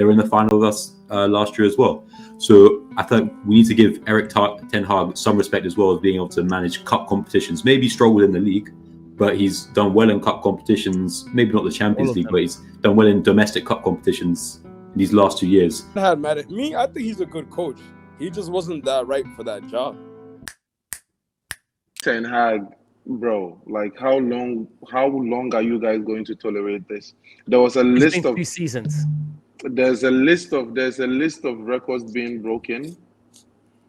They were in the final with us last year as well. So I thought we need to give Erik Ten Hag some respect as well as being able to manage cup competitions. Maybe struggled in the league, but he's done well in cup competitions. Maybe not the Champions League, but he's done well in domestic cup competitions in these last 2 years. I think he's a good coach. He just wasn't that right for that job. Ten Hag, bro, like how long are you guys going to tolerate this? There was a list of 2 seasons. There's a list of records being broken,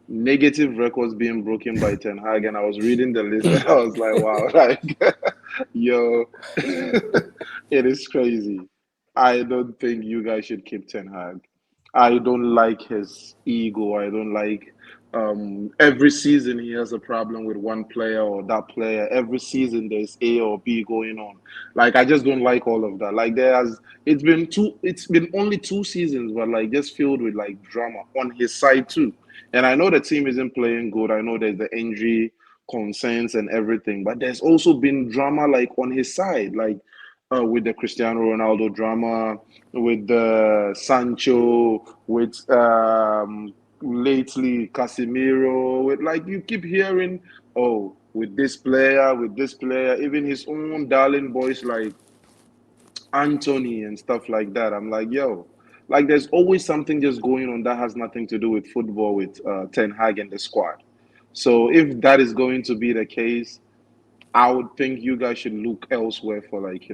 negative records being broken by Ten Hag, and I was reading the list and I was like, wow, like yo, it is crazy. I don't think you guys should keep Ten Hag. I don't like his ego. I don't like every season he has a problem with one player or that player. Every season there's A or B going on. Like I just don't like all of that. Like it's been only 2 seasons, but like just filled with like drama on his side too. And I know the team isn't playing good. I know there's the injury concerns and everything, but there's also been drama like on his side, like with the Cristiano Ronaldo drama, with the Sancho, with lately Casemiro, with like you keep hearing, oh, with this player, even his own darling boys like Anthony and stuff like that. I'm like, yo, like there's always something just going on that has nothing to do with football with Ten Hag and the squad. So if that is going to be the case, I would think you guys should look elsewhere for like,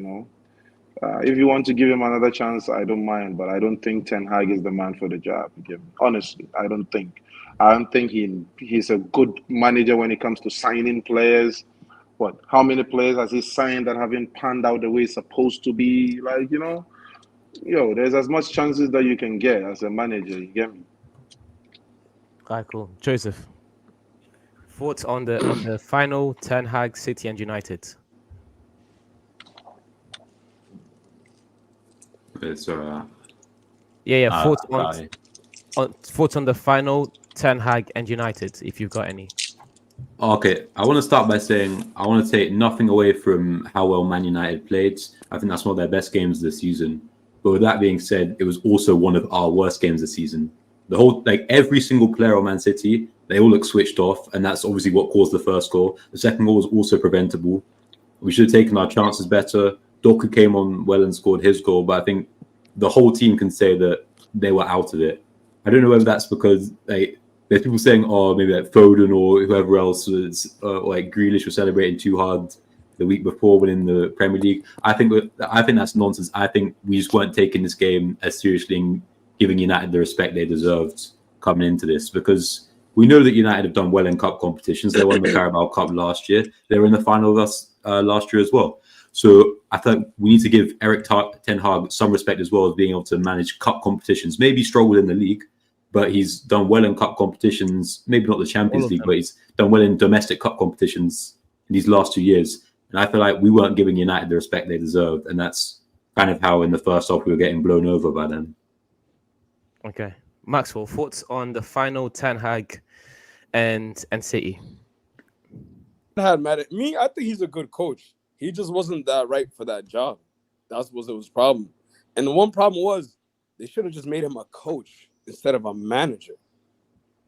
if you want to give him another chance, I don't mind, but I don't think Ten Hag is the man for the job. Honestly, I don't think. I don't think he's a good manager when it comes to signing players. How many players has he signed that haven't panned out the way it's supposed to be? Like, there's as much chances that you can get as a manager. You get me? Alright, cool. Joseph, thoughts on the final Ten Hag, City and United? It's Yeah. Thoughts on the final Ten Hag and United, if you've got any. Okay, I want to start by saying I want to take nothing away from how well Man United played. I think that's one of their best games this season. But with that being said, it was also one of our worst games this season. Every single player on Man City, they all look switched off, and that's obviously what caused the first goal. The second goal was also preventable. We should have taken our chances better. Doku came on well and scored his goal, but I think the whole team can say that they were out of it. I don't know whether that's because there's people saying, oh, maybe like Foden or whoever else was, like Grealish was celebrating too hard the week before winning the Premier League. I think that's nonsense. I think we just weren't taking this game as seriously and giving United the respect they deserved coming into this, because we know that United have done well in cup competitions. They won the Carabao Cup last year. They were in the final with us last year as well. So I thought we need to give Erik Ten Hag some respect as well as being able to manage cup competitions. Maybe struggled in the league, but he's done well in cup competitions. Maybe not the Champions League, but he's done well in domestic cup competitions in these last 2 years. And I feel like we weren't giving United the respect they deserved. And that's kind of how in the first half we were getting blown over by them. Okay. Maxwell, thoughts on the final Ten Hag and City? Me, I think he's a good coach. He just wasn't that right for that job. That was his problem. And the one problem was they should have just made him a coach instead of a manager.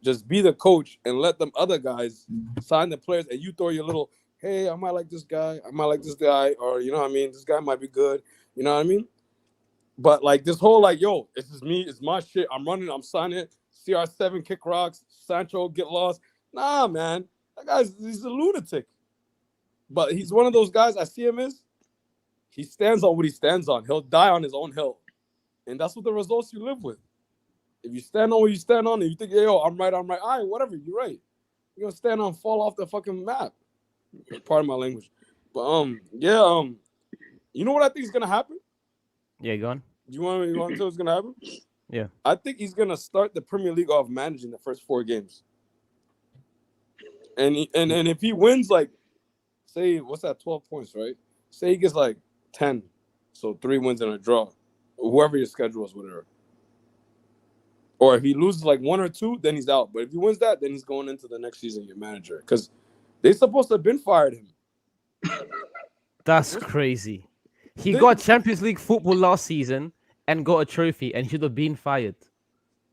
Just be the coach and let them other guys sign the players, and you throw your little, hey, I might like this guy, or you know what I mean, this guy might be good, you know what I mean? But like this whole like, yo, this is me, it's my shit, I'm running, I'm signing it, CR7 kick rocks, Sancho get lost. Nah, man, he's a lunatic. But he's one of those guys, I see him as, he stands on what he stands on. He'll die on his own hill. And that's what the results you live with. If you stand on what you stand on and you think, yo, I'm right, all right, whatever, you're right. You're going to stand on fall off the fucking map. Pardon my language. But, you know what I think is going to happen? Yeah, go on. You want to know what's going to happen? Yeah. I think he's going to start the Premier League off managing the first 4 games. And if he wins, like, say, what's that, 12 points, right? Say he gets, like, 10. So 3 wins and a draw. Whoever your schedule is, whatever. Or if he loses, like, 1 or 2, then he's out. But if he wins that, then he's going into the next season, your manager. Because they're supposed to have been fired him. That's crazy. He got Champions League football last season, and got a trophy and should have been fired.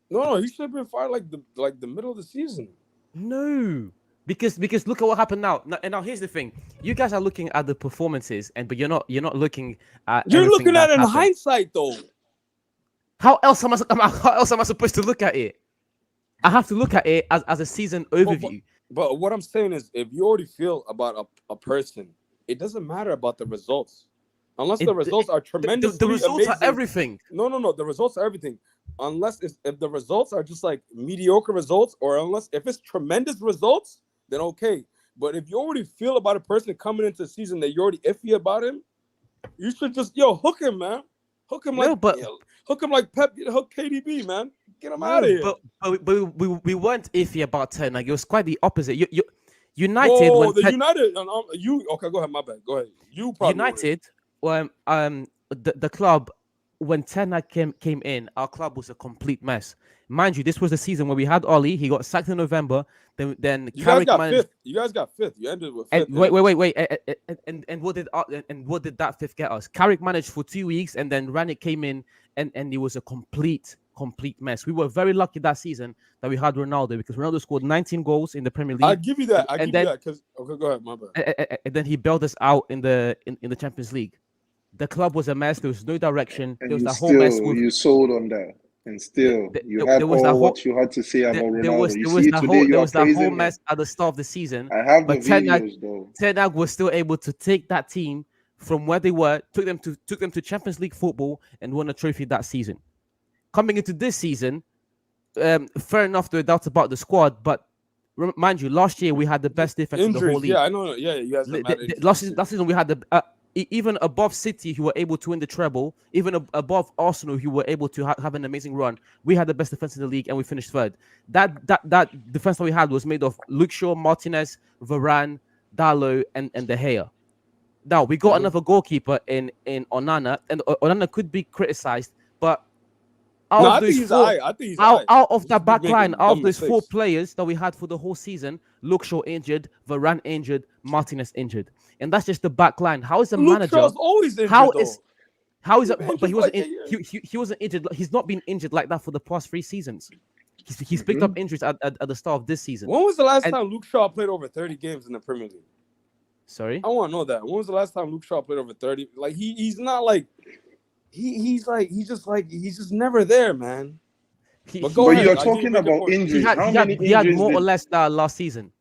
No, he should have been fired like the middle of the season. No, because look at what happened now. And now here's the thing: you guys are looking at the performances, but you're not looking at. You're looking at it in happened. hindsight, though. How else am I supposed to look at it? I have to look at it as a season overview. But what I'm saying is, if you already feel about a person, it doesn't matter about the results, unless the results are tremendous. The results amazing. are everything. No. The results are everything. Unless if the results are just like mediocre results, or unless if it's tremendous results, then okay. But if you already feel about a person coming into the season that you're already iffy about him, you should just hook him, man. Hook him hook him like Pep hook KDB, man. Get him out of here. But we weren't iffy about Ten Hag. It was quite the opposite. You United. United. You okay? Go ahead. My bad. Go ahead. You probably United. The club, when Ten Hag came in, our club was a complete mess. Mind you, this was the season where we had Oli. He got sacked in November. Then you guys got fifth. You guys got fifth. You ended with fifth. Wait. And what did that fifth get us? Carrick managed for 2 weeks, and then Ranić came in, and it was a complete mess. We were very lucky that season that we had Ronaldo, because Ronaldo scored 19 goals in the Premier League. I give you that. I give you that because okay, go ahead, my bad. And then he bailed us out in the Champions League. The club was a mess. There was no direction. And there was you that whole mess. You sold on that, and still you had what you had to say about Ronaldo. There was that whole mess at the start of the season. I have the videos though. Ten Hag was still able to take that team from where they were, took them to Champions League football, and won a trophy that season. Coming into this season, fair enough, there are doubts about the squad, but mind you, last year we had the best defense in the whole league. Yeah, I know. Yeah, you guys. Last season we had the even above City, who were able to win the treble, even above Arsenal, who were able to have an amazing run. We had the best defense in the league, and we finished third. That defense that we had was made of Luke Shaw, Martinez, Varane, Dalot, and De Gea. Now we got another goalkeeper in Onana, and Onana could be criticized, but out of that back line, out of those four players that we had for the whole season, Luke Shaw injured, Varane injured, Martinez injured, and that's just the back line. How is the manager? Shaw's always injured, how is it? But he wasn't. He wasn't injured. He's not been injured like that for the past 3 seasons. He's picked up injuries at the start of this season. When was the last time Luke Shaw played over 30 games in the Premier League? Sorry, I want to know that. When was the last time Luke Shaw played over 30? Like he's not like. He's just never there, man. But you're talking about injuries. He had more or less that last season.